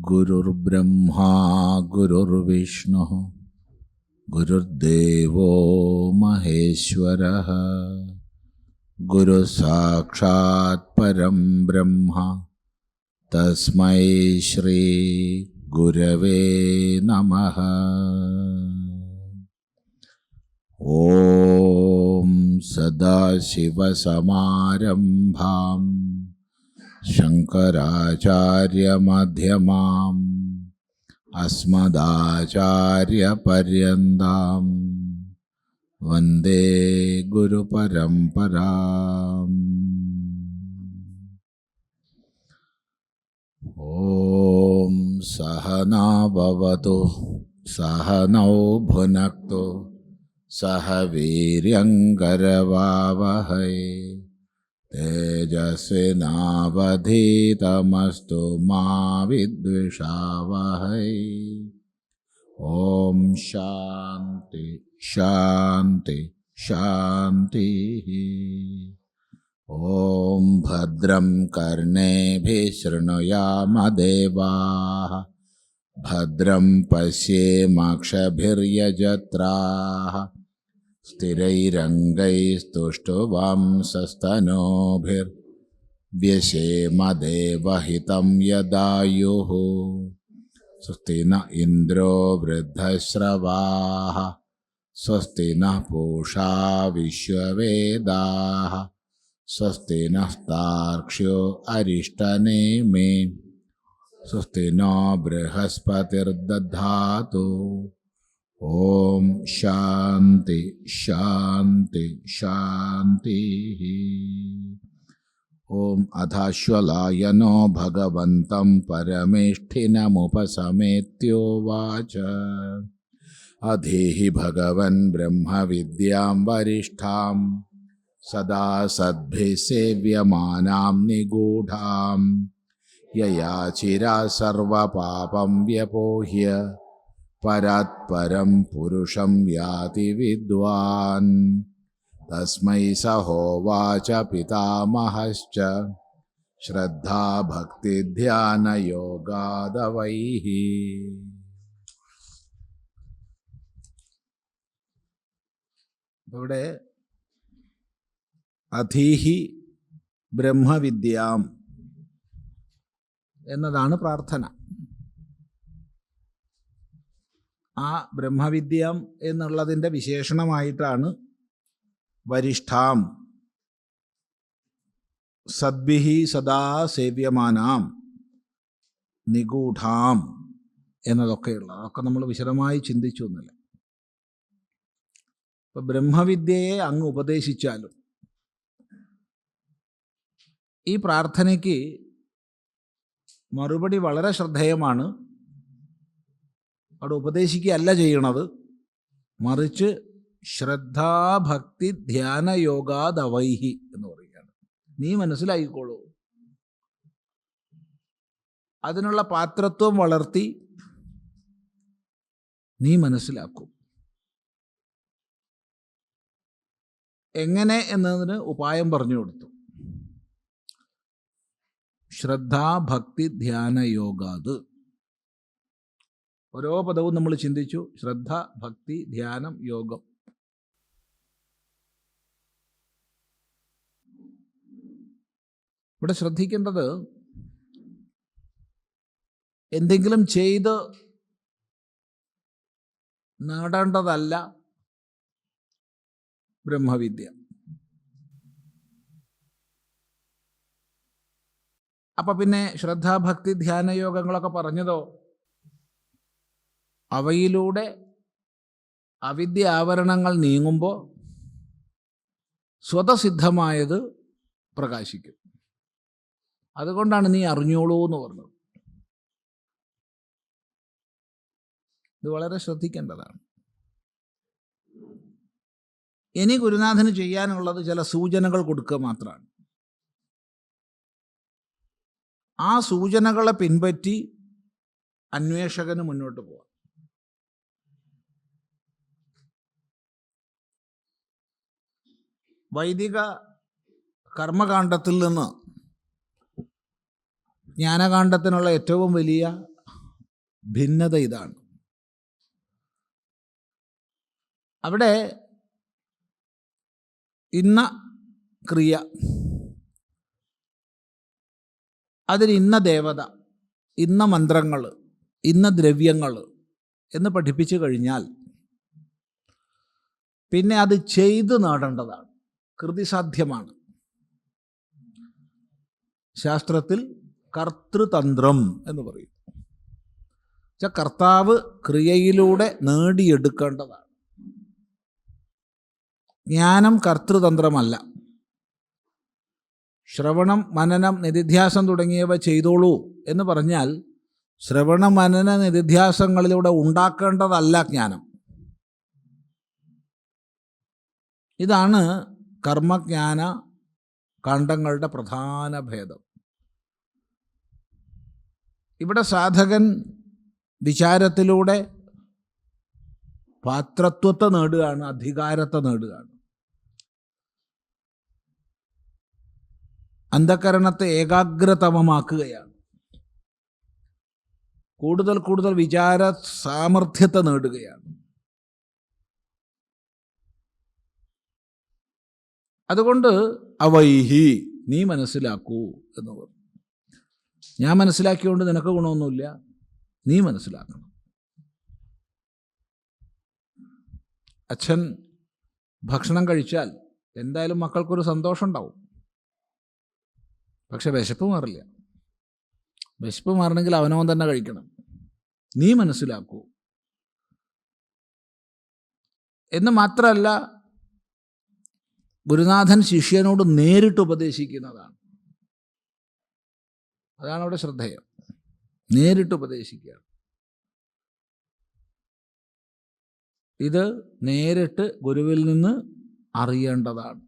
ഗുരുർബ്രഹ്മാ ഗുരുർവിഷ്ണുഃ ഗുരുർദേവോ മഹേശ്വരഃ ഗുരുസാക്ഷാത് പരം ബ്രഹ്മ തസ്മൈ ശ്രീ ഗുരവേ നമഃ. ഓം സദാശിവസമാരംഭാം ശങ്കരാചാര്യമധ്യമാം അസ്മദാചാര്യപര്യന്താം വന്ദേ ഗുരുപരമ്പരാം. ഓം സഹനാ ഭവതു സഹനൗ ഭുനക്തു സഹ വീര്യങ്കരവാവഹൈ തേജസ്വിനാവധീതമസ്തു മാ വിദ്വിഷാവഹൈ. ഓം ശാന്തി ശാന്തി ശാന്തി. ഓം ഭദ്രം കർണേഭിഃ ശൃണുയാമദേവാഃ ഭദ്രം പശ്യേമാക്ഷഭിർയജത്രാഃ സ്ഥിരൈരംഗൈസ്തുഷ്ടവാംസस्तनोभिर्व्यशेमदेवहितं यदायुः. स्वस्ति न इन्द्रो वृद्धश्रवाः स्वस्ति नः पूषा विश्ववेदाः स्वस्ति नस्तार्क्ष्यो अरिष्टनेमि स्वस्ति नो बृहस्पतिर्दधातु. ഓം ശാന്തി ശാന്തി ശാന്തി. ഓം അഥാശ്വലായനോ ഭഗവന്തം പരമേഷ്ഠിനമുപസമേത്യോവാച അധീഹി ഭഗവൻ ബ്രഹ്മവിദ്യാം വരിഷ്ഠാം സദാ സദ്ഭിः സേവ്യമാനാം നിഗൂഢാം യയാ ചിരാ സർവപാപം വ്യപോഹ്യ പരാത്പരം പുരുഷം യാതി വിദ്വാൻ തസ്മൈ സഹോവാച പിതാമഹശ്ച ശ്രദ്ധാ ഭക്തി ധ്യാന യോഗാദവൈഃ. ഇവിടെ അധീഹി ബ്രഹ്മവിദ്യാം എന്നതാണ് പ്രാർത്ഥന. ആ ബ്രഹ്മവിദ്യം എന്നുള്ളതിൻ്റെ വിശേഷണമായിട്ടാണ് വരിഷ്ഠാം സദ്ഭിഹി സദാ സേവ്യമാനാം നിഗൂഢാം എന്നതൊക്കെയുള്ള അതൊക്കെ നമ്മൾ വിശദമായി ചിന്തിച്ചു എന്നില്ല. ഇപ്പം ബ്രഹ്മവിദ്യയെ അങ്ങ് ഉപദേശിച്ചാലും ഈ പ്രാർത്ഥനയ്ക്ക് മറുപടി വളരെ ശ്രദ്ധേയമാണ്. അവിടെ ഉപദേശിക്കുകയല്ല ചെയ്യണത്, മറിച്ച് ശ്രദ്ധാഭക്തി ധ്യാന യോഗാദവൈഹി എന്ന് പറയുകയാണ്. നീ മനസ്സിലായിക്കോളൂ, അതിനുള്ള പാത്രത്വം വളർത്തി നീ മനസ്സിലാക്കും. എങ്ങനെ എന്നതിന് ഉപായം പറഞ്ഞു കൊടുത്തു. ശ്രദ്ധാഭക്തി ധ്യാന യോഗാത്. ഓരോ പദവും നമ്മൾ ചിന്തിച്ചു. ശ്രദ്ധ, ഭക്തി, ധ്യാനം, യോഗം. ഇവിടെ ശ്രദ്ധിക്കേണ്ടത് എന്തെങ്കിലും ചെയ്ത് നേടേണ്ടതല്ല ബ്രഹ്മവിദ്യ. അപ്പം പിന്നെ ശ്രദ്ധ, ഭക്തി, ധ്യാന യോഗങ്ങളൊക്കെ പറഞ്ഞതോ അവയിലൂടെ അവിദ്യ ആവരണങ്ങൾ നീങ്ങുമ്പോൾ സ്വതസിദ്ധമായത് പ്രകാശിക്കും. അതുകൊണ്ടാണ് നീ അറിഞ്ഞോളൂ എന്ന് പറഞ്ഞത്. ഇത് വളരെ ശ്രദ്ധിക്കേണ്ടതാണ്. ഇനി ഗുരുനാഥന് ചെയ്യാനുള്ളത് ചില സൂചനകൾ കൊടുക്കുക മാത്രമാണ്. ആ സൂചനകളെ പിൻപറ്റി അന്വേഷകന് മുന്നോട്ട് പോവാം. വൈദിക കർമ്മകാണ്ഡത്തിൽ നിന്ന് ജ്ഞാനകാണ്ഡത്തിനുള്ള ഏറ്റവും വലിയ ഭിന്നത ഇതാണ്. അവിടെ ഇന്ന ക്രിയ, അതിന് ഇന്ന ദേവത, ഇന്ന മന്ത്രങ്ങൾ, ഇന്ന ദ്രവ്യങ്ങൾ എന്ന് പഠിപ്പിച്ചു കഴിഞ്ഞാൽ പിന്നെ അത് ചെയ്ത് നേടേണ്ടതാണ്, കൃതിസാധ്യമാണ്. ശാസ്ത്രത്തിൽ കർത്തൃതന്ത്രം എന്ന് പറയും. കർത്താവ് ക്രിയയിലൂടെ നേടിയെടുക്കേണ്ടതാണ്. ജ്ഞാനം കർത്തൃതന്ത്രമല്ല. ശ്രവണം, മനനം, നിധിധ്യാസം തുടങ്ങിയവ ചെയ്തോളൂ എന്ന് പറഞ്ഞാൽ ശ്രവണ മനന നിധിധ്യാസങ്ങളിലൂടെ ഉണ്ടാക്കേണ്ടതല്ല ജ്ഞാനം. ഇതാണ് കർമ്മജ്ഞാന കാണ്ഡങ്ങളുടെ പ്രധാന ഭേദം. ഇവിടെ സാധകൻ വിചാരത്തിലൂടെ പാത്രത്വത്തെ നേടുകയാണ്, അധികാരത്തെ നേടുകയാണ്. അന്ധകരണത്തെ ഏകാഗ്രതമമാക്കുകയാണ്. കൂടുതൽ കൂടുതൽ വിചാര സാമർഥ്യത്തെ നേടുകയാണ്. അതുകൊണ്ട് അവൈഹി, നീ മനസ്സിലാക്കൂ എന്ന് പറഞ്ഞു. ഞാൻ മനസ്സിലാക്കിയോണ്ട് നിനക്ക് ഗുണമൊന്നുമില്ല, നീ മനസ്സിലാക്കണം. അച്ഛൻ ഭക്ഷണം കഴിച്ചാൽ എന്തായാലും മക്കൾക്കൊരു സന്തോഷം ഉണ്ടാവും. പക്ഷെ വിശപ്പ് മാറില്ല. വിശപ്പ് മാറണമെങ്കിൽ അവനവൻ തന്നെ കഴിക്കണം. നീ മനസ്സിലാക്കൂ എന്ന് മാത്രമല്ല, ഗുരുനാഥൻ ശിഷ്യനോട് നേരിട്ട് ഉപദേശിക്കുന്നതാണ്. അതാണ് അവിടെ ശ്രദ്ധേയം. നേരിട്ട് ഉപദേശിക്കുക. ഇത് നേരിട്ട് ഗുരുവിൽ നിന്ന് അറിയേണ്ടതാണ്.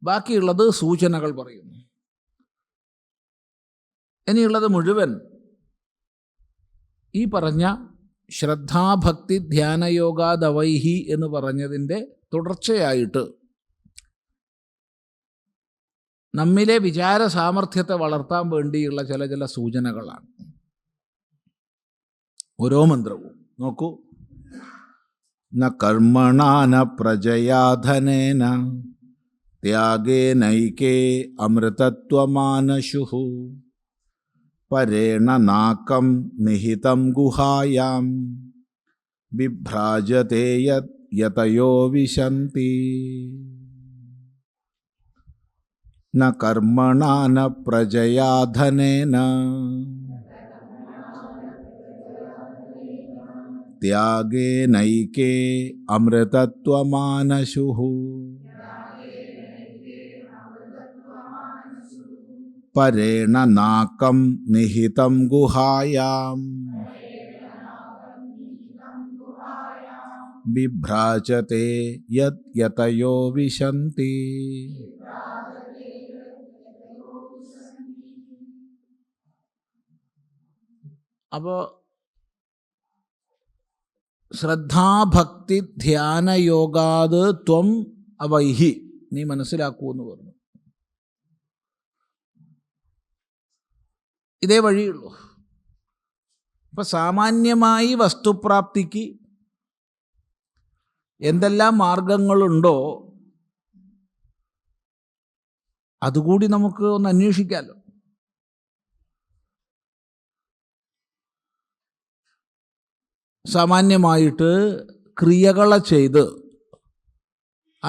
ബാക്കിയുള്ളത് സൂചനകൾ പറയുന്നു. ഇനിയുള്ളത് മുഴുവൻ ഈ പറഞ്ഞ ശ്രദ്ധാഭക്തി ധ്യാനയോഗാദവൈഹി എന്ന് പറഞ്ഞതിൻ്റെ തുടർച്ചയായിട്ട് നമ്മിലെ വിചാര സാമർഥ്യത്തെ വളർത്താൻ വേണ്ടിയുള്ള ചില ചില സൂചനകളാണ് ഓരോ മന്ത്രവും. നോക്കൂ. ന കർമ്മണാ ന പ്രജയാ ധനേന ത്യാഗേനൈകേ അമൃതത്വമാനശുഃ പരേണ നാകം നിഹിതം ഗുഹായാം ബിഭ്രാജതേ യതയോ വിശന്തി. ന കർമ്മണാ ന പ്രജയാ ധനേന ത്യാഗേനൈകേ അമൃതത്വമാനശുഃ പരേണ നാകം നിഹിതം ഗുഹായാം ബിഭ്രാജതേ യതയോ വിശന്തി. അപ്പോൾ ശ്രദ്ധാഭക്തി ധ്യാനയോഗാത് ത്വം അവൈഹി, നീ മനസ്സിലാക്കൂ എന്ന് പറഞ്ഞു. ഇതേ വഴിയുള്ളൂ. ഇപ്പം സാമാന്യമായി വസ്തുപ്രാപ്തിക്ക് എന്തെല്ലാം മാർഗങ്ങളുണ്ടോ അതുകൂടി നമുക്ക് ഒന്ന് അന്വേഷിക്കാമല്ലോ. സാമാന്യമായിട്ട് ക്രിയകളെ ചെയ്ത്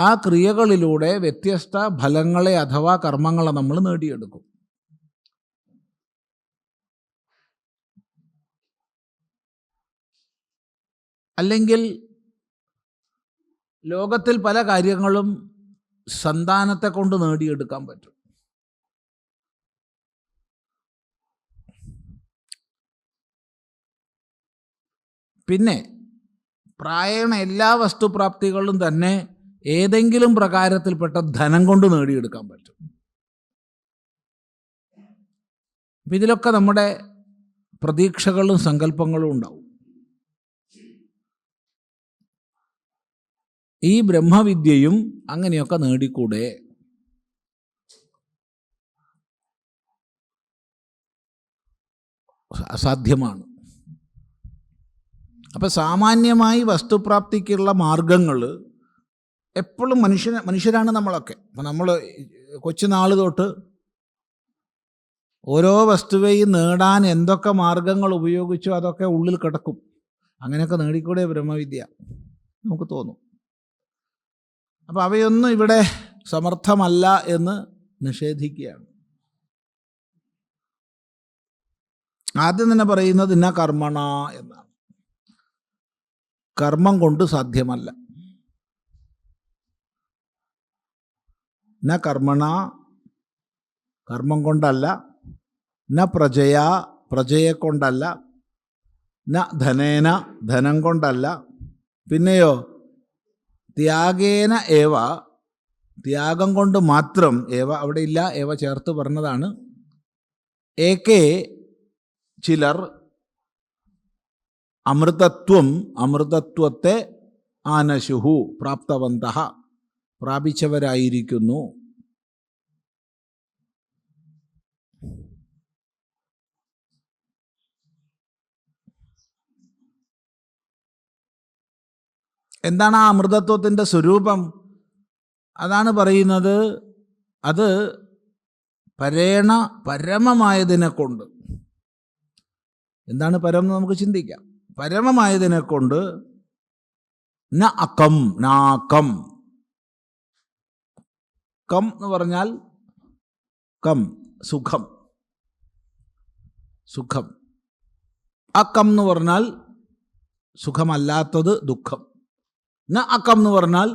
ആ ക്രിയകളിലൂടെ വ്യത്യസ്ത ഫലങ്ങളെ അഥവാ കർമ്മങ്ങളെ നമ്മൾ നേടിയെടുക്കും. അല്ലെങ്കിൽ ലോകത്തിൽ പല കാര്യങ്ങളും സന്താനത്തെ കൊണ്ട് നേടിയെടുക്കാൻ പറ്റും. പിന്നെ പ്രായണ എല്ലാ വസ്തുപ്രാപ്തികളും തന്നെ ഏതെങ്കിലും പ്രകാരത്തിൽപ്പെട്ട ധനം കൊണ്ട് നേടിയെടുക്കാൻ പറ്റും. അപ്പം ഇതിലൊക്കെ നമ്മുടെ പ്രതീക്ഷകളും സങ്കല്പങ്ങളും ഉണ്ടാവും. ഈ ബ്രഹ്മവിദ്യയും അങ്ങനെയൊക്കെ നേടിക്കൂടെ? അസാധ്യമാണ്. അപ്പം സാമാന്യമായി വസ്തുപ്രാപ്തിക്കുള്ള മാർഗങ്ങൾ എപ്പോഴും മനുഷ്യരാണ് നമ്മളൊക്കെ. അപ്പം നമ്മൾ കൊച്ചുനാൾ തൊട്ട് ഓരോ വസ്തുവയും നേടാൻ എന്തൊക്കെ മാർഗങ്ങൾ ഉപയോഗിച്ചോ അതൊക്കെ ഉള്ളിൽ കിടക്കും. അങ്ങനെയൊക്കെ നേടിക്കൂടെ ബ്രഹ്മവിദ്യ നമുക്ക് തോന്നും. അപ്പം അവയൊന്നും ഇവിടെ സമർത്ഥമല്ല എന്ന് നിഷേധിക്കുകയാണ്. ആദ്യം തന്നെ പറയുന്നത് ഇന്ന കർമ്മണ എന്നാണ്. കർമ്മം കൊണ്ട് സാധ്യമല്ല. ന കർമ്മണ, കർമ്മം കൊണ്ടല്ല. ന പ്രജയാ, പ്രജയെ കൊണ്ടല്ല. ന ധനേന, ധനം കൊണ്ടല്ല. പിന്നെയോ ത്യാഗേന ഏവ, ത്യാഗം കൊണ്ട് മാത്രം. ഏവ അവിടെ ഇല്ല, ഏവ ചേർത്ത് പറഞ്ഞതാണ്. ഏകേ ചിലർ അമൃതത്വം, അമൃതത്വത്തെ ആനശുഹു പ്രാപ്തവന്തഃ, പ്രാപിച്ചവരായിരിക്കുന്നു. എന്താണ് ആ അമൃതത്വത്തിൻ്റെ സ്വരൂപം? അതാണ് പറയുന്നത്. അത് പരമമായതിനെ കൊണ്ട്. എന്താണ് പരം എന്ന് നമുക്ക് ചിന്തിക്കാം. പരമമായതിനെ കൊണ്ട് ന അകം, നാകം. കം എന്ന് പറഞ്ഞാൽ കം, സുഖം, സുഖം. അകം എന്ന് പറഞ്ഞാൽ സുഖമല്ലാത്തത്, ദുഃഖം. ന അകം എന്ന് പറഞ്ഞാൽ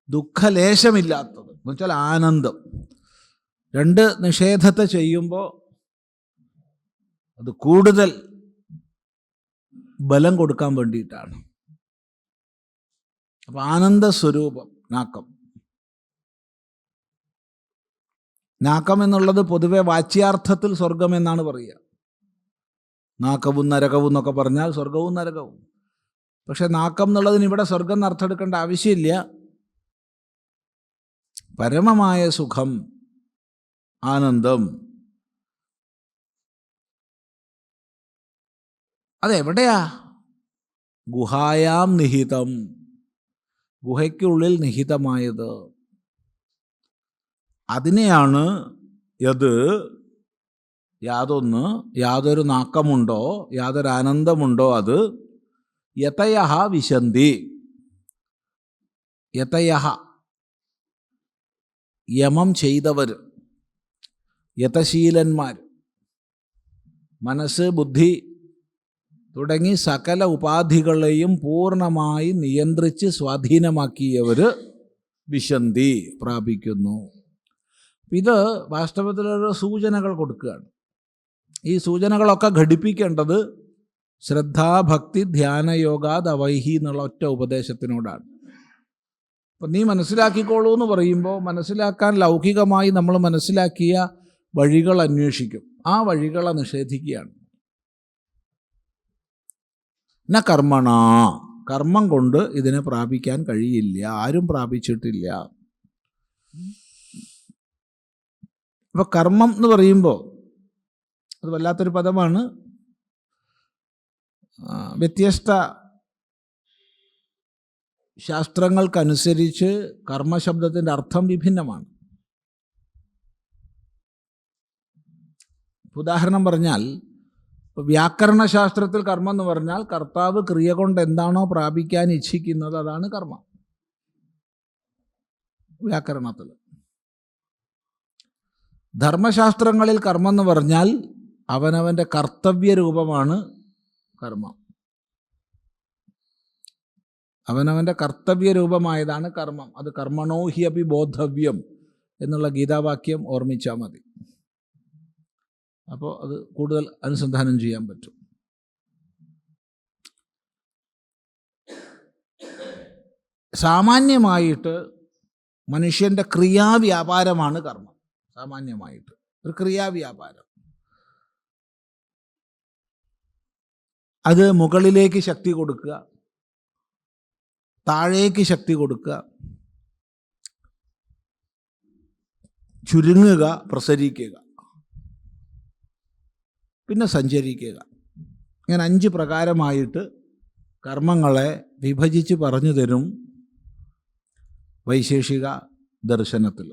ദുഃഖലേശമില്ലാത്തത്, എന്ന് വെച്ചാൽ ആനന്ദം. രണ്ട് നിഷേധത്തെ ചെയ്യുമ്പോൾ അത് കൂടുതൽ ബലം കൊടുക്കാൻ വേണ്ടിയിട്ടാണ്. അപ്പം ആനന്ദസ്വരൂപം നാക്കം. നാക്കം എന്നുള്ളത് പൊതുവെ വാച്യാർത്ഥത്തിൽ സ്വർഗം എന്നാണ് പറയുക. നാക്കവും നരകവും എന്നൊക്കെ പറഞ്ഞാൽ സ്വർഗവും നരകവും. പക്ഷെ നാക്കം എന്നുള്ളതിന് ഇവിടെ സ്വർഗം എന്ന് അർത്ഥം എടുക്കേണ്ട ആവശ്യമില്ല. പരമമായ സുഖം, ആനന്ദം. അതെവിടെയാ? ഗുഹായാം നിഹിതം, ഗുഹയ്ക്കുള്ളിൽ നിഹിതമായത്. അതിനെയാണ് യാതൊന്ന്, യാതൊരു നാക്കമുണ്ടോ, യാതൊരു ആനന്ദമുണ്ടോ അത് യതയഃ വിശന്തി. യതയഃ യമം ചെയ്തവർ, യതശീലന്മാർ, മനസ്സ്, ബുദ്ധി തുടങ്ങി സകല ഉപാധികളെയും പൂർണ്ണമായി നിയന്ത്രിച്ച് സ്വാധീനമാക്കിയവർ വിശന്തി, പ്രാപിക്കുന്നു. ഇത് വാസ്തവത്തിലൊരു സൂചനകൾ കൊടുക്കുകയാണ്. ഈ സൂചനകളൊക്കെ ഘടിപ്പിക്കേണ്ടത് ശ്രദ്ധാഭക്തി ധ്യാനയോഗാദ് അവൈഹി എന്നുള്ള ഒറ്റ ഉപദേശത്തിനോടാണ്. അപ്പം നീ മനസ്സിലാക്കിക്കോളൂ എന്ന് പറയുമ്പോൾ മനസ്സിലാക്കാൻ ലൗകികമായി നമ്മൾ മനസ്സിലാക്കിയ വഴികൾ അന്വേഷിക്കും. ആ വഴികളെ നിഷേധിക്കുകയാണ്. ന കർമ്മണ, കർമ്മം കൊണ്ട് ഇതിനെ പ്രാപിക്കാൻ കഴിയില്ല, ആരും പ്രാപിച്ചിട്ടില്ല. അപ്പോൾ കർമ്മം എന്ന് പറയുമ്പോൾ അത് വല്ലാത്തൊരു പദമാണ്. വ്യത്യസ്ത ശാസ്ത്രങ്ങൾക്കനുസരിച്ച് കർമ്മശബ്ദത്തിൻ്റെ അർത്ഥം വിഭിന്നമാണ്. ഉദാഹരണം പറഞ്ഞാൽ, വ്യാകരണശാസ്ത്രത്തിൽ കർമ്മം എന്ന് പറഞ്ഞാൽ കർത്താവ് ക്രിയ കൊണ്ട് എന്താണോ പ്രാപിക്കാൻ ഇച്ഛിക്കുന്നത് അതാണ് കർമ്മം. വ്യാകരണത്തിൽ. ധർമ്മശാസ്ത്രങ്ങളിൽ കർമ്മം എന്ന് പറഞ്ഞാൽ അവനവൻ്റെ കർത്തവ്യ രൂപമാണ് കർമ്മം. അവനവൻ്റെ കർത്തവ്യ രൂപമായതാണ് കർമ്മം. അത് കർമ്മണോ ഹി അപി ബോധവ്യം എന്നുള്ള ഗീതാവാക്യം ഓർമ്മിച്ചാൽ മതി. അപ്പോൾ അത് കൂടുതൽ അനുസന്ധാനം ചെയ്യാൻ പറ്റും. സാമാന്യമായിട്ട് മനുഷ്യൻ്റെ ക്രിയാവ്യാപാരമാണ് കർമ്മം. സാമാന്യമായിട്ട് ഒരു ക്രിയാവ്യാപാരം. അത് മുകളിലേക്ക് ശക്തി കൊടുക്കുക, താഴേക്ക് ശക്തി കൊടുക്കുക, ചുരുങ്ങുക, പ്രസരിക്കുക. പിന്നെ സഞ്ചരിക്കുക. ഇങ്ങനെ 5 പ്രകാരമായിട്ട് കർമ്മങ്ങളെ വിഭജിച്ച് പറഞ്ഞു തരും വൈശേഷിക ദർശനത്തിൽ.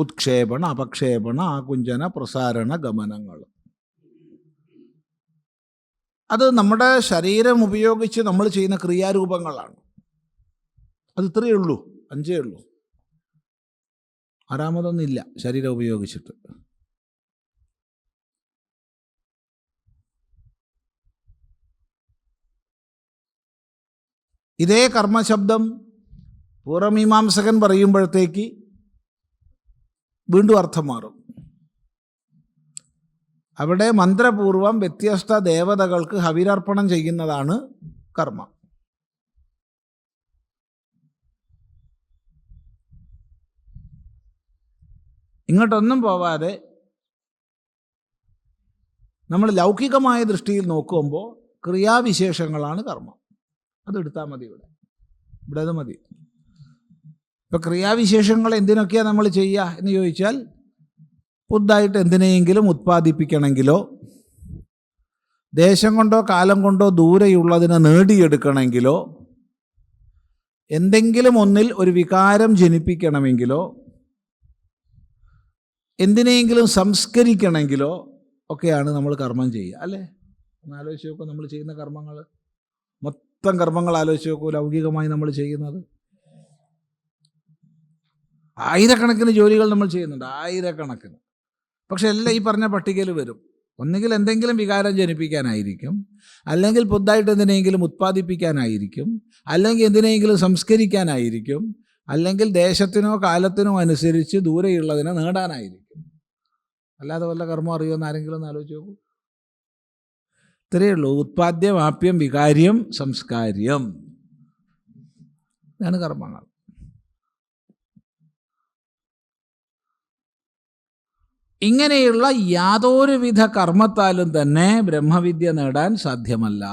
ഉത്ക്ഷേപണ, അപക്ഷേപണ, ആകുഞ്ചന, പ്രസാരണ, ഗമനങ്ങൾ. അത് നമ്മുടെ ശരീരം ഉപയോഗിച്ച് നമ്മൾ ചെയ്യുന്ന ക്രിയാരൂപങ്ങളാണ്. അത് ഇത്രയേ ഉള്ളൂ, 5 ഉള്ളൂ. ആറാമതൊന്നുമില്ല ശരീരം ഉപയോഗിച്ചിട്ട്. ഇതേ കർമ്മശബ്ദം പൂർവമീമാംസകൻ പറയുമ്പോഴത്തേക്ക് വീണ്ടും അർത്ഥം മാറും. അവിടെ മന്ത്രപൂർവം വ്യത്യസ്ത ദേവതകൾക്ക് ഹവിരർപ്പണം ചെയ്യുന്നതാണ് കർമ്മം. ഇങ്ങോട്ടൊന്നും പോവാതെ നമ്മൾ ലൗകികമായ ദൃഷ്ടിയിൽ നോക്കുമ്പോൾ ക്രിയാവിശേഷങ്ങളാണ് കർമ്മം. അതെടുത്താൽ മതി. ഇവിടെ അത് മതി. ഇപ്പം ക്രിയാവിശേഷങ്ങൾ എന്തിനൊക്കെയാണ് നമ്മൾ ചെയ്യുക എന്ന് ചോദിച്ചാൽ, പുതുതായിട്ട് എന്തിനെയെങ്കിലും ഉത്പാദിപ്പിക്കണമെങ്കിലോ ദേശം കൊണ്ടോ കാലം കൊണ്ടോ ദൂരെയുള്ളതിനെ നേടിയെടുക്കണമെങ്കിലോ എന്തെങ്കിലും ഒന്നിൽ ഒരു വികാരം ജനിപ്പിക്കണമെങ്കിലോ എന്തിനെങ്കിലും സംസ്കരിക്കണമെങ്കിലോ ഒക്കെയാണ് നമ്മൾ കർമ്മം ചെയ്യുക, അല്ലേ? ഒന്ന് ആലോചിച്ച് നോക്കുക. നമ്മൾ ചെയ്യുന്ന കർമ്മങ്ങൾ, മൊത്തം കർമ്മങ്ങൾ ആലോചിച്ച് നോക്കൂ. ലൗകികമായി നമ്മൾ ചെയ്യുന്നത് ആയിരക്കണക്കിന് ജോലികൾ നമ്മൾ ചെയ്യുന്നുണ്ട്, ആയിരക്കണക്കിന്. പക്ഷെ എല്ലാം ഈ പറഞ്ഞ പട്ടികയിൽ വരും. ഒന്നുകിൽ എന്തെങ്കിലും വികാരം ജനിപ്പിക്കാനായിരിക്കും, അല്ലെങ്കിൽ പുതുതായിട്ട് എന്തിനെങ്കിലും ഉത്പാദിപ്പിക്കാനായിരിക്കും, അല്ലെങ്കിൽ എന്തിനെങ്കിലും സംസ്കരിക്കാനായിരിക്കും, അല്ലെങ്കിൽ ദേശത്തിനോ കാലത്തിനോ അനുസരിച്ച് ദൂരെയുള്ളതിനെ നേടാനായിരിക്കും. അല്ലാതെ വല്ല കർമ്മം അറിയുമെന്ന് ആരെങ്കിലും ഒന്ന് ആലോചിച്ച് നോക്കൂ. ഇത്രയേ ഉള്ളൂ. ഉത്പാദ്യം, ആപ്യം, വികാര്യം, സംസ്കാര്യം. ഇതാണ് കർമ്മങ്ങൾ. ഇങ്ങനെയുള്ള യാതൊരുവിധ കർമ്മത്താലും തന്നെ ബ്രഹ്മവിദ്യ നേടാൻ സാധ്യമല്ല.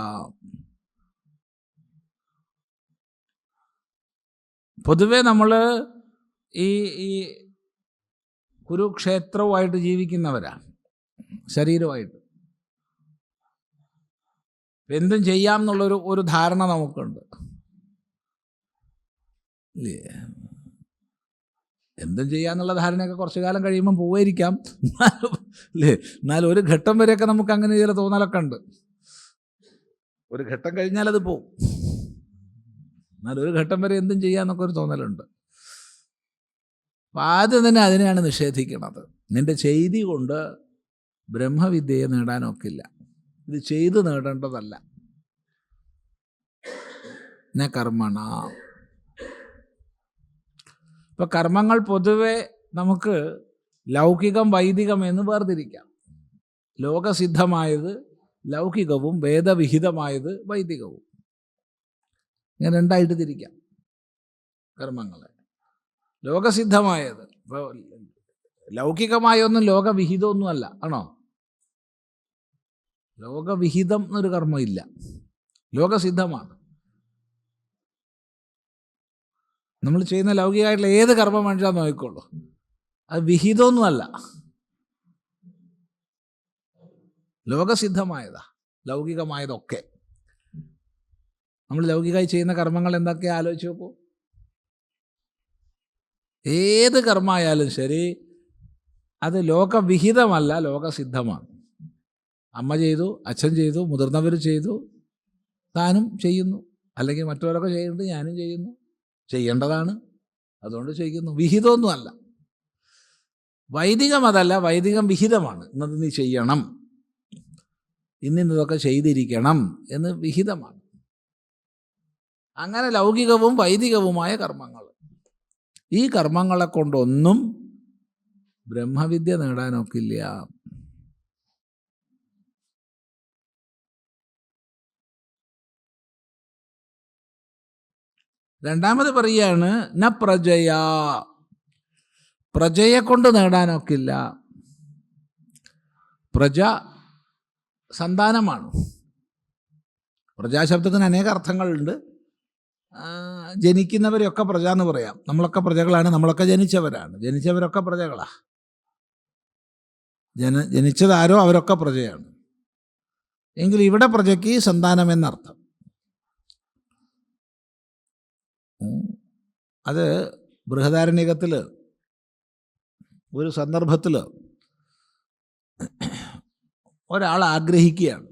പൊതുവെ നമ്മൾ ഈ കുരുക്ഷേത്രവുമായിട്ട് ജീവിക്കുന്നവരാണ്, ശരീരമായിട്ട്. എന്തും ചെയ്യാം എന്നുള്ളൊരു ധാരണ നമുക്കുണ്ട്, ഇല്ലേ? എന്തും ചെയ്യാന്നുള്ള ധാരണയൊക്കെ കുറച്ചു കാലം കഴിയുമ്പം പോയിരിക്കാം, അല്ലേ? എന്നാലും ഒരു ഘട്ടം വരെയൊക്കെ നമുക്ക് അങ്ങനെ ചില തോന്നലൊക്കെ ഉണ്ട്. ഒരു ഘട്ടം കഴിഞ്ഞാൽ അത് പോവും. എന്നാലും ഒരു ഘട്ടം വരെ എന്തും ചെയ്യാന്നൊക്കെ ഒരു തോന്നലുണ്ട്. അപ്പം ആദ്യം തന്നെ അതിനെയാണ് നിഷേധിക്കുന്നത്. നിന്റെ ചെയ്തി കൊണ്ട് ബ്രഹ്മവിദ്യയെ നേടാനൊക്കില്ല. ഇത് ചെയ്ത് നേടേണ്ടതല്ല. ന കർമ്മണ. ഇപ്പം കർമ്മങ്ങൾ പൊതുവെ നമുക്ക് ലൗകികം വൈദികം എന്ന് വേർതിരിക്കാം. ലോകസിദ്ധമായത് ലൗകികവും വേദവിഹിതമായത് വൈദികവും. ഇങ്ങനെ രണ്ടായിട്ട് തിരിക്കാം കർമ്മങ്ങളെ. ലോകസിദ്ധമായത്, ഇപ്പോൾ ലൗകികമായൊന്നും ലോകവിഹിതമൊന്നും അല്ല, ആണോ? ലോകവിഹിതം എന്നൊരു കർമ്മം ഇല്ല, ലോകസിദ്ധമാണ്. നമ്മൾ ചെയ്യുന്ന ലൗകികമായിട്ടുള്ള ഏത് കർമ്മം മനുഷ്യ നോക്കിക്കോളൂ, അത് വിഹിതമൊന്നുമല്ല, ലോകസിദ്ധമായതാ ലൗകികമായതൊക്കെ. നമ്മൾ ലൗകികമായി ചെയ്യുന്ന കർമ്മങ്ങൾ എന്തൊക്കെയാണ് ആലോചിച്ച് നോക്കൂ. ഏത് കർമ്മമായാലും ശരി, അത് ലോകവിഹിതമല്ല, ലോകസിദ്ധമാണ്. അമ്മ ചെയ്തു, അച്ഛൻ ചെയ്തു, മുതിർന്നവർ ചെയ്തു, താനും ചെയ്യുന്നു, അല്ലെങ്കിൽ മറ്റവരൊക്കെ ചെയ്യുന്നുണ്ട്, ഞാനും ചെയ്യുന്നു. ചെയ്യേണ്ടതാണ്, അതുകൊണ്ട് ചെയ്യുന്നു. വിഹിതമൊന്നുമല്ല. വൈദികം അതല്ല, വൈദികം വിഹിതമാണ്. ഇന്നത് നീ ചെയ്യണം, ഇന്നിതൊക്കെ ചെയ്തിരിക്കണം എന്ന് വിഹിതമാണ്. അങ്ങനെ ലൗകികവും വൈദികവുമായ കർമ്മങ്ങൾ. ഈ കർമ്മങ്ങളെ കൊണ്ടൊന്നും ബ്രഹ്മവിദ്യ നേടാനൊക്കില്ല. രണ്ടാമത് പറയുകയാണ്, ന പ്രജയാ. പ്രജയെ കൊണ്ട് നേടാനൊക്കില്ല. പ്രജ സന്താനമാണ്. പ്രജാശബ്ദത്തിന് അനേക അർത്ഥങ്ങളുണ്ട്. ജനിക്കുന്നവരെയൊക്കെ പ്രജ എന്ന് പറയാം. നമ്മളൊക്കെ പ്രജകളാണ്, നമ്മളൊക്കെ ജനിച്ചവരാണ്, ജനിച്ചവരൊക്കെ പ്രജകളാണ്. ജനിച്ചതാരോ അവരൊക്കെ പ്രജയാണ്. എങ്കിൽ ഇവിടെ പ്രജയ്ക്ക് സന്താനം എന്നർത്ഥം. അത് ബൃഹദാരണ്യകത്തിൽ ഒരു സന്ദർഭത്തിൽ ഒരാൾ ആഗ്രഹിക്കുകയാണ്,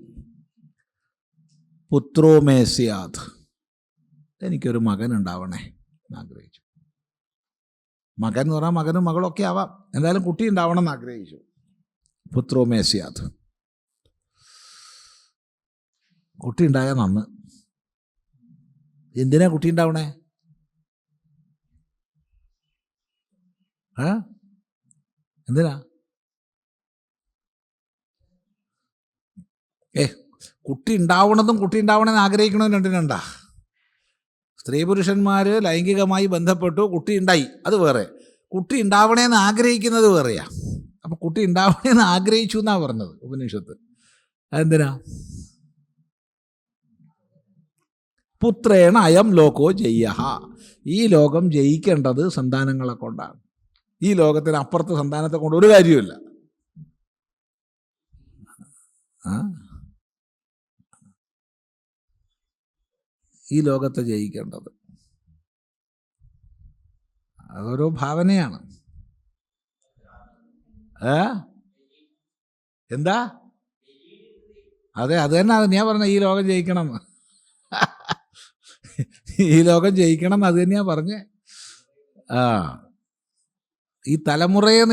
പുത്രോ മേ സ്യാത്, എനിക്കൊരു മകൻ ഉണ്ടാവണേ എന്നാഗ്രഹിച്ചു. മകൻ എന്ന് പറഞ്ഞാൽ മകനും മകളൊക്കെ ആവാം, എന്തായാലും കുട്ടി ഉണ്ടാവണം എന്ന് ആഗ്രഹിച്ചു. പുത്രോ മേ സ്യാത്, കുട്ടി ഉണ്ടായാൽ നന്ന്. എന്തിനാ കുട്ടി ഉണ്ടാവണേ? എന്തിനാ? കുട്ടി ഉണ്ടാവണതും കുട്ടി ഉണ്ടാവണമെന്ന് ആഗ്രഹിക്കണമെന്ന് രണ്ടിനുണ്ടാ. സ്ത്രീ പുരുഷന്മാർ ലൈംഗികമായി ബന്ധപ്പെട്ടു, കുട്ടി ഉണ്ടായി, അത് വേറെ. കുട്ടി ഉണ്ടാവണേന്ന് ആഗ്രഹിക്കുന്നത് വേറെയാ. അപ്പം കുട്ടി ഉണ്ടാവണേന്ന് ആഗ്രഹിച്ചു എന്നാണ് പറഞ്ഞത് ഉപനിഷത്ത്. അതെന്തിനാ? പുത്രേണ അയം ലോകോ ജയ്യഹ, ഈ ലോകം ജയിക്കേണ്ടത് സന്താനങ്ങളെ കൊണ്ടാണ്. ഈ ലോകത്തിന് അപ്പുറത്ത് സന്താനത്തെ കൊണ്ട് ഒരു കാര്യമില്ല. ഈ ലോകത്തെ ജയിക്കേണ്ടത് അതൊരു ഭാവനയാണ്. എന്താ? അതെ, അത് തന്നെ ഞാൻ പറഞ്ഞ ഈ ലോകം ജയിക്കണം, ഈ ലോകം ജയിക്കണം എന്ന് അത് തന്നെയാ പറഞ്ഞേ. ഈ തലമുറയെ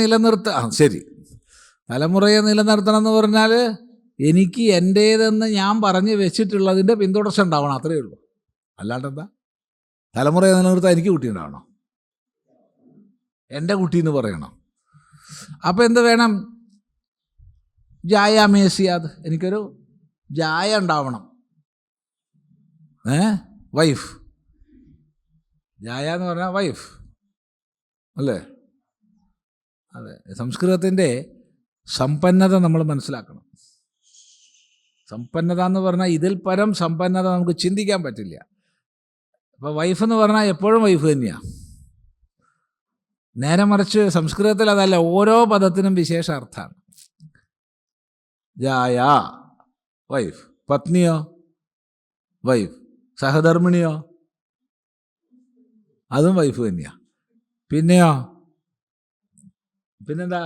ശരി, തലമുറയെ നിലനിർത്തണം എന്ന് പറഞ്ഞാൽ എനിക്ക് എൻ്റേതെന്ന് ഞാൻ പറഞ്ഞ് വെച്ചിട്ടുള്ളതിൻ്റെ പിന്തുടർച്ച ഉണ്ടാവണം, അത്രയേ ഉള്ളൂ. അല്ലാണ്ടെന്താ? തലമുറയെ നിലനിർത്താൻ എനിക്ക് കുട്ടി ഉണ്ടാവണം, എൻ്റെ കുട്ടി എന്ന് പറയണം. അപ്പം എന്ത് വേണം? ജായ മേസിയാത്, എനിക്കൊരു ജായ ഉണ്ടാവണം. വൈഫ്, ജായ എന്ന് പറഞ്ഞാൽ വൈഫ് അല്ലേ? അതെ, സംസ്കൃതത്തിൻ്റെ സമ്പന്നത നമ്മൾ മനസ്സിലാക്കണം. സമ്പന്നത എന്ന് പറഞ്ഞാൽ ഇതിൽ പരം സമ്പന്നത നമുക്ക് ചിന്തിക്കാൻ പറ്റില്ല. അപ്പോൾ വൈഫ് എന്ന് പറഞ്ഞാൽ എപ്പോഴും വൈഫ് തന്നെയാണ്. നേരെ മറിച്ച് സംസ്കൃതത്തിൽ അതല്ല, ഓരോ പദത്തിനും വിശേഷ അർത്ഥമാണ്. ജായ വൈഫ്, പത്നിയോ വൈഫ്, സഹധർമ്മിണിയോ അതും വൈഫ് തന്നെയാണ്. പിന്നെന്താ?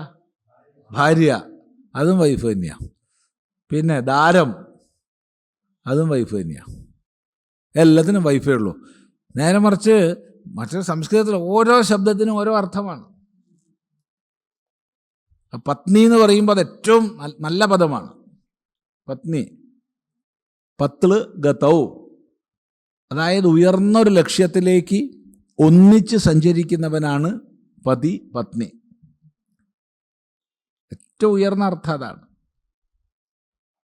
ഭാര്യ, അതും വൈഫ് തന്നെയാണ്. പിന്നെ ദാരം, അതും വൈഫ് തന്നെയാണ്. എല്ലാത്തിനും വൈഫേ ഉള്ളൂ. നേരെ മറിച്ച് മറ്റൊരു സംസ്കൃതത്തിൽ ഓരോ ശബ്ദത്തിനും ഓരോ അർത്ഥമാണ്. പത്നി എന്ന് പറയുമ്പോൾ അത് ഏറ്റവും നല്ല പദമാണ്. പത്നി, പത്ല് ഗതൗ, അതായത് ഉയർന്നൊരു ലക്ഷ്യത്തിലേക്ക് ഒന്നിച്ച് സഞ്ചരിക്കുന്നവനാണ് പതി പത്നി. ഏറ്റവും ഉയർന്ന അർത്ഥം അതാണ്.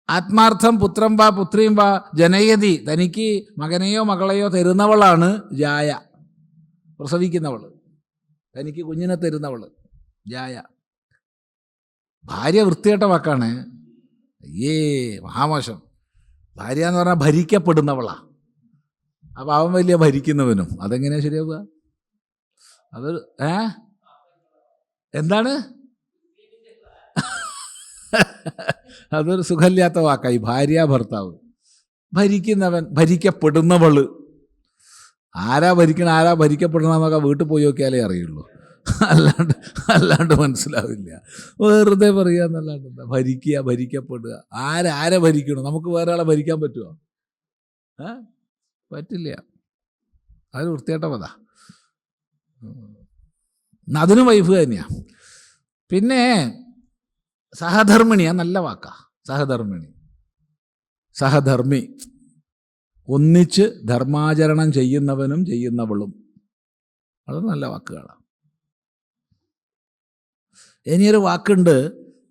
ആത്മാർത്ഥം പുത്രം വാ പുത്രിയും വാ ജനയതി, തനിക്ക് മകനെയോ മകളെയോ തരുന്നവളാണ് ജായ, പ്രസവിക്കുന്നവൾ, തനിക്ക് കുഞ്ഞിനെ തരുന്നവൾ ജായ. ഭാര്യ വൃത്തികെട്ട വാക്കാണ്, മഹാമോശം. ഭാര്യ എന്ന് പറഞ്ഞാൽ ഭരിക്കപ്പെടുന്നവളാ. അപ്പം അവൻ വലിയ ഭരിക്കുന്നവനും, അതെങ്ങനെയാ ശരിയാവുക? അതൊരു എന്താണ്? അതൊരു സുഖമില്ലാത്ത വാക്കായി. ഭാര്യ ഭർത്താവ്, ഭരിക്കുന്നവൻ, ഭരിക്കപ്പെടുന്നവള്. ആരാ ഭരിക്കണം ആരാ ഭരിക്കപ്പെടണമെന്നൊക്കെ വീട്ടിൽ പോയി നോക്കിയാലേ അറിയുള്ളൂ, അല്ലാണ്ട് മനസ്സിലാവില്ല. വെറുതെ പറയുക എന്നല്ലാണ്ട് എന്താ? ഭരിക്കുക, ഭരിക്കപ്പെടുക. ആരെ ഭരിക്കണം? നമുക്ക് വേറെ ആളെ ഭരിക്കാൻ പറ്റുമോ? പറ്റില്ല. അതൊരു വൃത്തികെട്ട പദാ. അതിനും വൈഫ് തന്നെയാണ്. പിന്നെ സഹധർമ്മിണിയാ, നല്ല വാക്കാ സഹധർമ്മിണി. സഹധർമ്മി, ഒന്നിച്ച് ധർമാചരണം ചെയ്യുന്നവനും ചെയ്യുന്നവളും, അത് നല്ല വാക്കുകളാണ്. ഇനിയൊരു വാക്കുണ്ട്,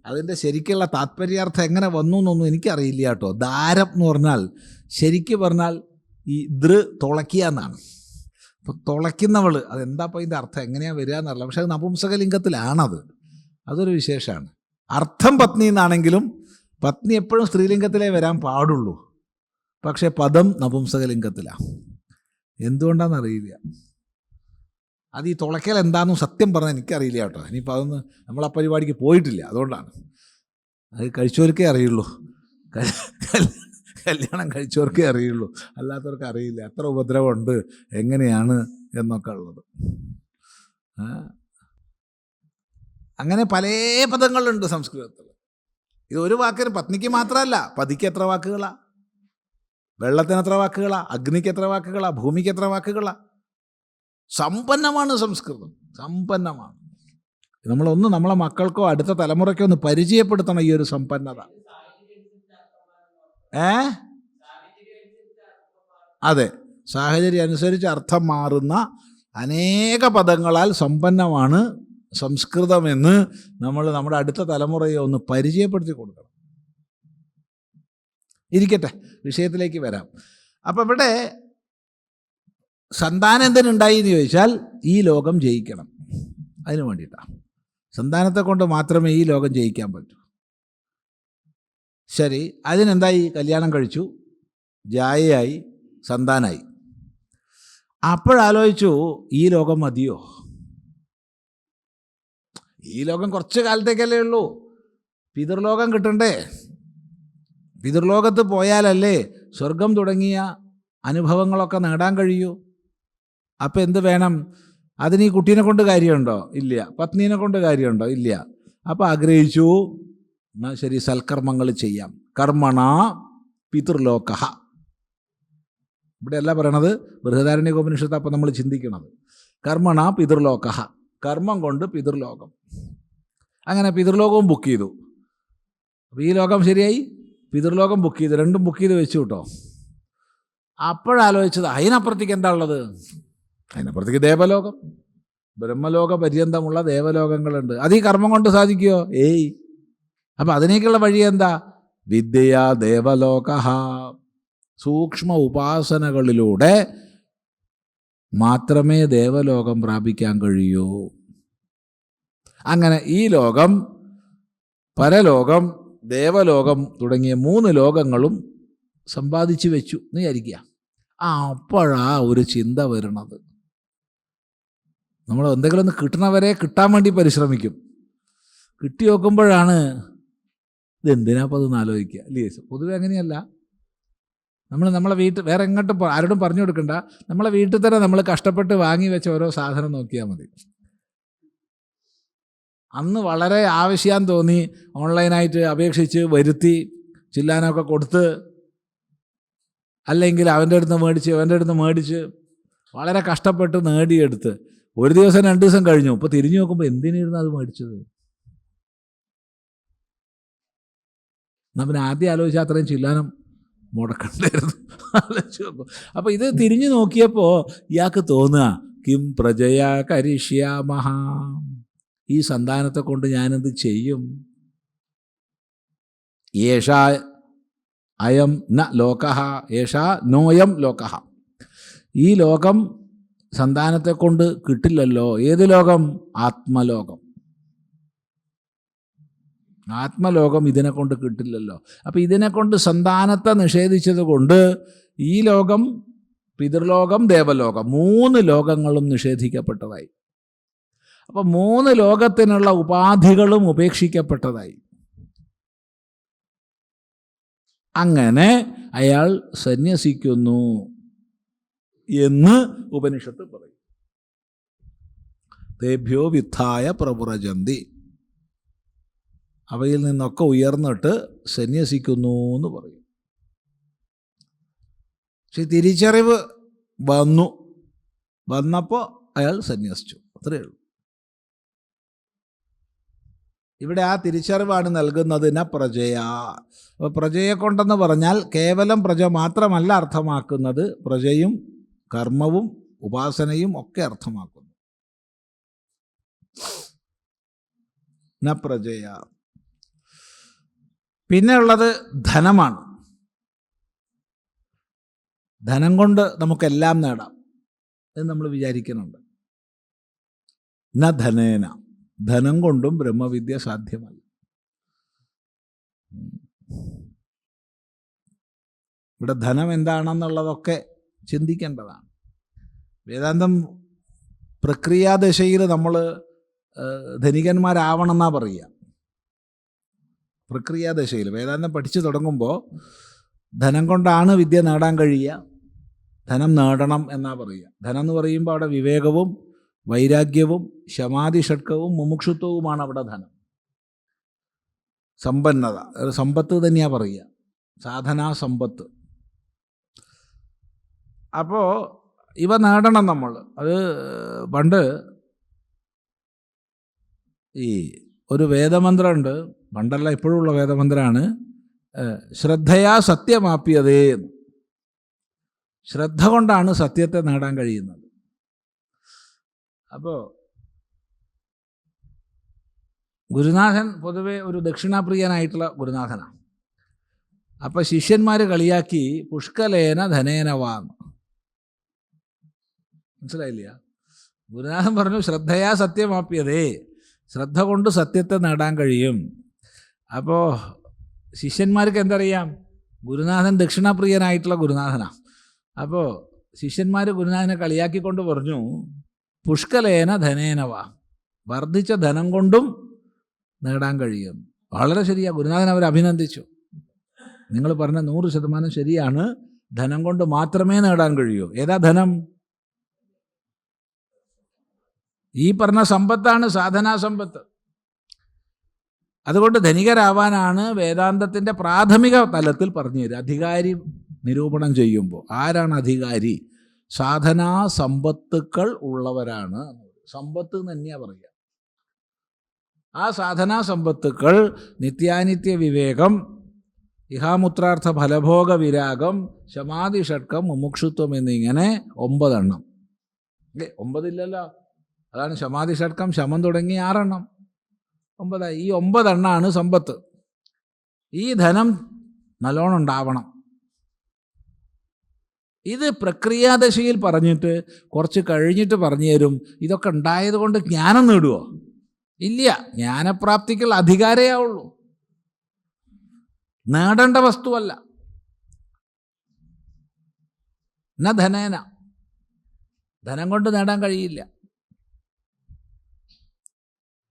അതിൻ്റെ ശരിക്കുള്ള താത്പര്യാർത്ഥം എങ്ങനെ വന്നു എന്നൊന്നും എനിക്കറിയില്ല കേട്ടോ. ദാരം എന്ന് പറഞ്ഞാൽ ശരിക്ക് പറഞ്ഞാൽ ഈ തുളയ്ക്കുക എന്നാണ്. അപ്പം തുളയ്ക്കുന്നവൾ, അതെന്താ അപ്പോൾ ഇതിൻ്റെ അർത്ഥം എങ്ങനെയാണ് വരിക എന്നറിയില്ല. പക്ഷെ അത് നപുംസകലിംഗത്തിലാണത്, അതൊരു വിശേഷമാണ്. അർത്ഥം പത്നി എന്നാണെങ്കിലും പത്നി എപ്പോഴും സ്ത്രീലിംഗത്തിലേ വരാൻ പാടുള്ളൂ, പക്ഷെ പദം നപുംസകലിംഗത്തിലാണ്. എന്തുകൊണ്ടാണെന്നറിയില്ല. അത് ഈ തുളയ്ക്കൽ എന്താണെന്നും സത്യം പറഞ്ഞാൽ എനിക്കറിയില്ല കേട്ടോ. ഇനിയിപ്പോൾ അതൊന്ന് നമ്മൾ ആ പരിപാടിക്ക് പോയിട്ടില്ല, അതുകൊണ്ടാണ്. അത് കഴിച്ചവർക്കേ അറിയുള്ളൂ. കല്യാണം കഴിച്ചവർക്കേ അറിയുള്ളൂ, അല്ലാത്തവർക്ക് അറിയില്ല എത്ര ഉപദ്രവമുണ്ട് എങ്ങനെയാണ് എന്നൊക്കെ ഉള്ളത്. അങ്ങനെ പല പദങ്ങളുണ്ട് സംസ്കൃതത്തിൽ. ഇത് ഒരു വാക്കിന് പത്നിക്ക് മാത്രമല്ല, പതിക്ക് എത്ര വാക്കുകളാ, വെള്ളത്തിന് എത്ര വാക്കുകളാ, അഗ്നിക്ക് എത്ര വാക്കുകളാ, ഭൂമിക്ക് എത്ര വാക്കുകളാ. സമ്പന്നമാണ് സംസ്കൃതം, സമ്പന്നമാണ്. നമ്മളൊന്ന് നമ്മളെ മക്കൾക്കോ അടുത്ത തലമുറയ്ക്കോ ഒന്ന് പരിചയപ്പെടുത്തണം ഈ ഒരു സമ്പന്നത. അതെ, സാഹചര്യം അനുസരിച്ച് അർത്ഥം മാറുന്ന അനേക പദങ്ങളാൽ സമ്പന്നമാണ് സംസ്കൃതമെന്ന് നമ്മൾ നമ്മുടെ അടുത്ത തലമുറയെ ഒന്ന് പരിചയപ്പെടുത്തി കൊടുക്കണം. ഇരിക്കട്ടെ, വിഷയത്തിലേക്ക് വരാം. അപ്പം ഇവിടെ സന്താനം എന്തിനുണ്ടായി എന്ന് ചോദിച്ചാൽ ഈ ലോകം ജയിക്കണം, അതിനു വേണ്ടിയിട്ടാണ്. സന്താനത്തെ കൊണ്ട് മാത്രമേ ഈ ലോകം ജയിക്കാൻ പറ്റൂ. ശരി, അതിനെന്തായി? കല്യാണം കഴിച്ചു, ജായയായി, സന്താനായി. അപ്പോഴാലോചിച്ചു, ഈ ലോകം മതിയോ? ഈ ലോകം കുറച്ച് കാലത്തേക്കല്ലേ ഉള്ളൂ, പിതൃലോകം കിട്ടണ്ടേ? പിതൃലോകത്ത് പോയാലല്ലേ സ്വർഗം തുടങ്ങിയ അനുഭവങ്ങളൊക്കെ നേടാൻ കഴിയൂ. അപ്പം എന്ത് വേണം? അതിന് ഈ കുട്ടീനെ കൊണ്ട് കാര്യമുണ്ടോ? ഇല്ല. പത്നീനെ കൊണ്ട് കാര്യമുണ്ടോ? ഇല്ല. അപ്പം ആഗ്രഹിച്ചു, എന്നാൽ ശരി, സൽക്കർമ്മങ്ങൾ ചെയ്യാം. കർമ്മണ പിതൃലോക. ഇവിടെ അല്ല പറയണത്, ബൃഹദാരണ്യകോപനിഷത്ത്. അപ്പം നമ്മൾ ചിന്തിക്കണത് കർമ്മണ പിതൃലോക, കർമ്മം കൊണ്ട് പിതൃലോകം. അങ്ങനെ പിതൃലോകവും ബുക്ക് ചെയ്തു. അപ്പോൾ ഈ ലോകം ശരിയായി, പിതൃലോകം ബുക്ക് ചെയ്തു, രണ്ടും ബുക്ക് ചെയ്ത് വെച്ചു കേട്ടോ. അപ്പോഴാലോചിച്ചത്, അതിനപ്പുറത്തേക്ക് എന്താ ഉള്ളത്? അതിനപ്പുറത്തേക്ക് ദേവലോകം, ബ്രഹ്മലോക പര്യന്തമുള്ള ദേവലോകങ്ങളുണ്ട്. അത് ഈ കർമ്മം കൊണ്ട് സാധിക്കുമോ? ഏയ്. അപ്പം അതിനേക്കുള്ള വഴി എന്താ? വിദ്യയാ ദേവലോക. സൂക്ഷ്മ ഉപാസനകളിലൂടെ മാത്രമേ ദേവലോകം പ്രാപിക്കാൻ കഴിയൂ. അങ്ങനെ ഈ ലോകം, പരലോകം, ദേവലോകം തുടങ്ങിയ 3 ലോകങ്ങളും സമ്പാദിച്ചു വെച്ചു എന്ന് വിചാരിക്കുക. അപ്പോഴാ ഒരു ചിന്ത വരുന്നത്. നമ്മൾ എന്തെങ്കിലും ഒന്ന് കിട്ടണവരെ കിട്ടാൻ വേണ്ടി പരിശ്രമിക്കും. കിട്ടി നോക്കുമ്പോഴാണ് ഇതെന്തിനാപ്പം അതൊന്ന് ആലോചിക്കുക, അല്ലേ? പൊതുവെ അങ്ങനെയല്ല. നമ്മളെ വീട്ടിൽ വേറെ എങ്ങോട്ടും ആരോടും പറഞ്ഞു കൊടുക്കണ്ട, നമ്മളെ വീട്ടിൽ തന്നെ നമ്മൾ കഷ്ടപ്പെട്ട് വാങ്ങി വെച്ച ഓരോ സാധനം നോക്കിയാൽ മതി. അന്ന് വളരെ ആവശ്യം തോന്നി ഓൺലൈനായിട്ട് അപേക്ഷിച്ച് വരുത്തി ചില്ലാനൊക്കെ കൊടുത്ത്, അല്ലെങ്കിൽ അവൻ്റെ അടുത്ത് മേടിച്ച് വളരെ കഷ്ടപ്പെട്ട് നേടിയെടുത്ത് ഒരു ദിവസം 2 ദിവസം കഴിഞ്ഞു. ഇപ്പോൾ തിരിഞ്ഞു നോക്കുമ്പോൾ എന്തിനായിരുന്നു അത് മേടിച്ചത്? എന്നാൽ പിന്നെ ആദ്യം ആലോചിച്ചാൽ അത്രയും ചില്ലാനം മുടക്കണ്ടായിരുന്നു. ആലോചിച്ച് നോക്കും. അപ്പോൾ ഇത് തിരിഞ്ഞു നോക്കിയപ്പോൾ ഇയാൾക്ക് തോന്നുക, കിം പ്രജയാ കരിഷ്യാമഹ, ഈ സന്താനത്തെ കൊണ്ട് ഞാനെന്ത് ചെയ്യും? യേഷാ അയം ന ലോകഃ യേഷാ നോയം ലോകഃ. ഈ ലോകം സന്താനത്തെ കൊണ്ട് കിട്ടില്ലല്ലോ. ഏത് ലോകം? ആത്മലോകം. ആത്മലോകം ഇതിനെ കൊണ്ട് കിട്ടില്ലല്ലോ. അപ്പം ഇതിനെ കൊണ്ട് സന്താനത്തെ നിഷേധിച്ചത് കൊണ്ട് ഈ ലോകം, പിതൃലോകം, ദേവലോകം 3 ലോകങ്ങളും നിഷേധിക്കപ്പെട്ടതായി. അപ്പം 3 ലോകത്തിനുള്ള ഉപാധികളും ഉപേക്ഷിക്കപ്പെട്ടതായി. അങ്ങനെ അയാൾ സന്യസിക്കുന്നു എന്ന് ഉപനിഷത്ത് പറയും. തേഭ്യോ വിദ്ധായ പ്രവ്രജന്തി, അവയിൽ നിന്നൊക്കെ ഉയർന്നിട്ട് സന്യസിക്കുന്നു എന്ന് പറയും. പക്ഷെ തിരിച്ചറിവ് വന്നപ്പോൾ അയാൾ സന്യസിച്ചു, അത്രയേ ഉള്ളൂ. ഇവിടെ ആ തിരിച്ചറിവാണ് നൽകുന്നത്. ന പ്രജയാ. അപ്പോൾ പ്രജയെ കൊണ്ടെന്ന് പറഞ്ഞാൽ കേവലം പ്രജ മാത്രമല്ല അർത്ഥമാക്കുന്നത്, പ്രജയും കർമ്മവും ഉപാസനയും ഒക്കെ അർത്ഥമാക്കുന്നു. ന പ്രജയാ. പിന്നെ ഉള്ളത് ധനമാണ്. ധനം കൊണ്ട് നമുക്കെല്ലാം നേടാം എന്ന് നമ്മൾ വിചാരിക്കുന്നുണ്ട്. ന ധനേന, ധനം കൊണ്ടും ബ്രഹ്മവിദ്യ സാധ്യമല്ല. ഇവിടെ ധനം എന്താണെന്നുള്ളതൊക്കെ ചിന്തിക്കേണ്ടതാണ്. വേദാന്തം പ്രക്രിയാദശയിൽ നമ്മൾ ധനികന്മാരാവണമെന്നാണ് പറയുക. പ്രക്രിയാദശയിൽ. വേദാന്തം പഠിച്ചു തുടങ്ങുമ്പോൾ ധനം കൊണ്ടാണ് വിദ്യ നേടാൻ കഴിയുക, ധനം നേടണം എന്നാ പറയുക. ധനം എന്ന് പറയുമ്പോൾ അവിടെ വിവേകവും വൈരാഗ്യവും ശമാധി ഷഡ്കവും മുമുക്ഷുത്വവുമാണ് അവിടെ ധനം. സമ്പന്നത, സമ്പത്ത് തന്നെയാണ് പറയുക, സാധനാ സമ്പത്ത്. അപ്പോൾ ഇവ നേടണം നമ്മൾ. അത് പണ്ട് ഈ ഒരു വേദമന്ത്രമുണ്ട്, പണ്ടല്ല ഇപ്പോഴുള്ള വേദമന്ത്രമാണ്, ശ്രദ്ധയാ സത്യമാപ്പിയതേ. ശ്രദ്ധ കൊണ്ടാണ് സത്യത്തെ നേടാൻ കഴിയുന്നത്. അപ്പോൾ ഗുരുനാഥൻ പൊതുവെ ഒരു ദക്ഷിണാപ്രിയനായിട്ടുള്ള ഗുരുനാഥനാണ്. അപ്പം ശിഷ്യന്മാർ കളിയാക്കി പുഷ്കലേന ധനേന വാങ്. മനസ്സിലായില്ല? ഗുരുനാഥൻ പറഞ്ഞു ശ്രദ്ധയാ സത്യമാപ്പിയതേ, ശ്രദ്ധ കൊണ്ട് സത്യത്തെ നേടാൻ കഴിയും. അപ്പോൾ ശിഷ്യന്മാർക്ക് എന്തറിയാം? ഗുരുനാഥൻ ദക്ഷിണാപ്രിയനായിട്ടുള്ള ഗുരുനാഥനാണ്. അപ്പോൾ ശിഷ്യന്മാർ ഗുരുനാഥനെ കളിയാക്കിക്കൊണ്ട് പറഞ്ഞു പുഷ്കലേന ധനേനവ, വർദ്ധിച്ച ധനം കൊണ്ടും നേടാൻ കഴിയും. വളരെ ശരിയാ. ഗുരുനാഥൻ അവരെ അഭിനന്ദിച്ചു. നിങ്ങൾ പറഞ്ഞ 100% ശരിയാണ്. ധനം കൊണ്ട് മാത്രമേ നേടാൻ കഴിയൂ. ഏതാ ധനം? ഈ പറഞ്ഞ സമ്പത്താണ് സാധനാ സമ്പത്ത്. അതുകൊണ്ട് ധനികരാവാനാണ് വേദാന്തത്തിൻ്റെ പ്രാഥമിക തലത്തിൽ പറഞ്ഞു തരിക. അധികാരി നിരൂപണം ചെയ്യുമ്പോൾ ആരാണ് അധികാരി? സാധനാ സമ്പത്തുക്കൾ ഉള്ളവരാണ്. സമ്പത്ത് എന്ന് തന്നെയാണ് പറയുക. ആ സാധനാ സമ്പത്തുക്കൾ നിത്യാനിത്യ വിവേകം, ഇഹാമുത്രാർത്ഥ ഫലഭോഗ വിരാഗം, ശമാധി ഷഡ്കം, മുമുക്ഷുത്വം എന്നിങ്ങനെ 9 എണ്ണം. 9 ഇല്ലല്ലോ. അതാണ് ശമാധി ഷഡ്കം, ശമം തുടങ്ങി 6 എണ്ണം, 9. ഈ 9 എണ്ണമാണ് സമ്പത്ത്. ഈ ധനം നല്ലോണം ഉണ്ടാവണം. ഇത് പ്രക്രിയാദശയിൽ പറഞ്ഞിട്ട് കുറച്ച് കഴിഞ്ഞിട്ട് പറഞ്ഞു തരും ഇതൊക്കെ ഉണ്ടായത് കൊണ്ട് ജ്ഞാനം നേടുമോ? ഇല്ല. ജ്ഞാനപ്രാപ്തിക്കുള്ള അധികാരമേ ഉള്ളൂ, നേടേണ്ട വസ്തുവല്ല. ന ധനേന, ധനം കൊണ്ട് നേടാൻ കഴിയില്ല.